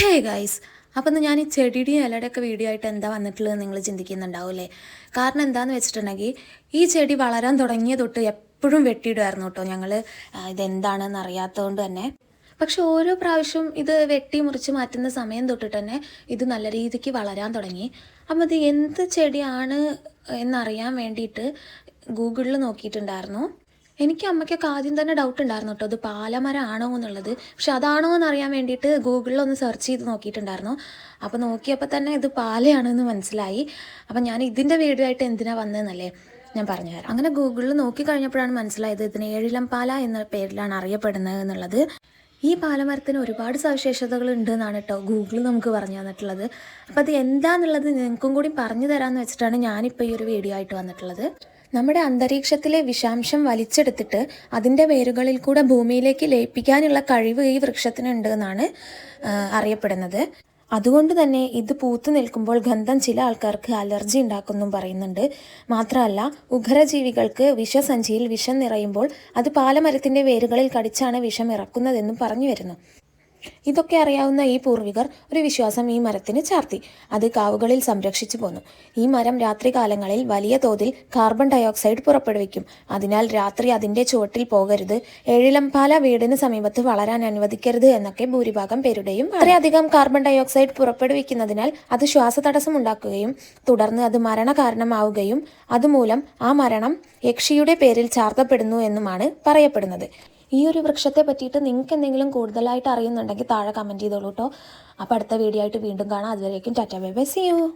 Hey guys, അപ്പം ഞാൻ ഈ ചെടിയുടെയും ഇലയുടെയൊക്കെ വീഡിയോ ആയിട്ട് എന്താ വന്നിട്ടുള്ളത് നിങ്ങൾ ചിന്തിക്കുന്നുണ്ടാവില്ലേ? കാരണം എന്താണെന്ന് വെച്ചിട്ടുണ്ടെങ്കിൽ ഈ ചെടി വളരാൻ തുടങ്ങിയ തൊട്ട് എപ്പോഴും വെട്ടിയിടുമായിരുന്നു കേട്ടോ ഞങ്ങൾ. ഇതെന്താണെന്ന് അറിയാത്തതുകൊണ്ട് തന്നെ. പക്ഷെ ഓരോ പ്രാവശ്യവും ഇത് വെട്ടി മുറിച്ച് മാറ്റുന്ന സമയം തൊട്ടിട്ട് തന്നെ ഇത് നല്ല രീതിക്ക് വളരാൻ തുടങ്ങി. അപ്പം ഇത് എന്ത് ചെടിയാണ് എന്നറിയാൻ വേണ്ടിയിട്ട് ഗൂഗിളിൽ നോക്കിയിട്ടുണ്ടായിരുന്നു. എനിക്ക് അമ്മയ്ക്കൊക്കെ ആദ്യം തന്നെ ഡൗട്ട് ഉണ്ടായിരുന്നു കേട്ടോ, അത് പാലമരം ആണോ എന്നുള്ളത്. പക്ഷെ അതാണോ എന്നറിയാൻ വേണ്ടിയിട്ട് ഗൂഗിളിലൊന്ന് സെർച്ച് ചെയ്ത് നോക്കിയിട്ടുണ്ടായിരുന്നു. അപ്പോൾ നോക്കിയപ്പോൾ തന്നെ ഇത് പാലയാണെന്ന് മനസ്സിലായി. അപ്പം ഞാൻ ഇതിൻ്റെ വീഡിയോ ആയിട്ട് എന്തിനാണ് വന്നതെന്നല്ലേ ഞാൻ പറഞ്ഞുതരാം. അങ്ങനെ ഗൂഗിളിൽ നോക്കി കഴിഞ്ഞപ്പോഴാണ് മനസ്സിലായത് ഇതിന് ഏഴിലം പാല എന്ന പേരിലാണ് അറിയപ്പെടുന്നത് എന്നുള്ളത്. ഈ പാലമരത്തിന് ഒരുപാട് സവിശേഷതകൾ ഉണ്ട് എന്നാണ് കേട്ടോ ഗൂഗിൾ നമുക്ക് പറഞ്ഞു തന്നിട്ടുള്ളത്. അപ്പോൾ അത് എന്താണെന്നുള്ളത് നിങ്ങൾക്കും കൂടി പറഞ്ഞു തരാമെന്ന് വെച്ചിട്ടാണ് ഞാനിപ്പോൾ ഈ ഒരു വീഡിയോ ആയിട്ട് വന്നിട്ടുള്ളത്. നമ്മുടെ അന്തരീക്ഷത്തിലെ വിഷാംശം വലിച്ചെടുത്തിട്ട് അതിൻ്റെ വേരുകളിൽ കൂടെ ഭൂമിയിലേക്ക് ലയിപ്പിക്കാനുള്ള കഴിവ് ഈ വൃക്ഷത്തിനുണ്ട് എന്നാണ് അറിയപ്പെടുന്നത്. അതുകൊണ്ട് തന്നെ ഇത് പൂത്തു നിൽക്കുമ്പോൾ ഗന്ധം ചില ആൾക്കാർക്ക് അലർജി ഉണ്ടാക്കുമെന്നും പറയുന്നുണ്ട്. മാത്രമല്ല, ഉഗ്രജീവികൾക്ക് വിഷസഞ്ചിയിൽ വിഷം നിറയുമ്പോൾ അത് പാലമരത്തിൻ്റെ വേരുകളിൽ കടിച്ചാണ് വിഷം ഇറക്കുന്നതെന്നും പറഞ്ഞു വരുന്നു. ഇതൊക്കെ അറിയാവുന്ന ഈ പൂർവികർ ഒരു വിശ്വാസം ഈ മരത്തിന് ചാർത്തി. അത് കാവുകളിൽ സംരക്ഷിച്ചു പോന്നു. ഈ മരം രാത്രികാലങ്ങളിൽ വലിയ തോതിൽ കാർബൺ ഡയോക്സൈഡ് പുറപ്പെടുവിക്കും. അതിനാൽ രാത്രി അതിൻ്റെ ചുവട്ടിൽ പോകരുത്, ഏഴിലംപാല വീടിന് സമീപത്ത് വളരാൻ അനുവദിക്കരുത് എന്നൊക്കെ ഭൂരിഭാഗം പേരുടെയും. അത്രയധികം കാർബൺ ഡയോക്സൈഡ് പുറപ്പെടുവിക്കുന്നതിനാൽ അത് ശ്വാസതടസ്സം ഉണ്ടാക്കുകയും തുടർന്ന് അത് മരണകാരണമാവുകയും അതുമൂലം ആ മരണം യക്ഷിയുടെ പേരിൽ ചാർത്തപ്പെടുന്നു എന്നുമാണ് പറയപ്പെടുന്നത്. ഈ ഒരു വൃക്ഷത്തെ പറ്റിയിട്ട് നിങ്ങൾക്ക് എന്തെങ്കിലും കൂടുതലായിട്ട് അറിയുന്നുണ്ടെങ്കിൽ താഴെ കമൻറ്റ് ചെയ്തോളൂ കേട്ടോ. അപ്പോൾ അടുത്ത വീഡിയോ ആയിട്ട് വീണ്ടും കാണാം. അതുവരേക്കും tata bye bye, see U.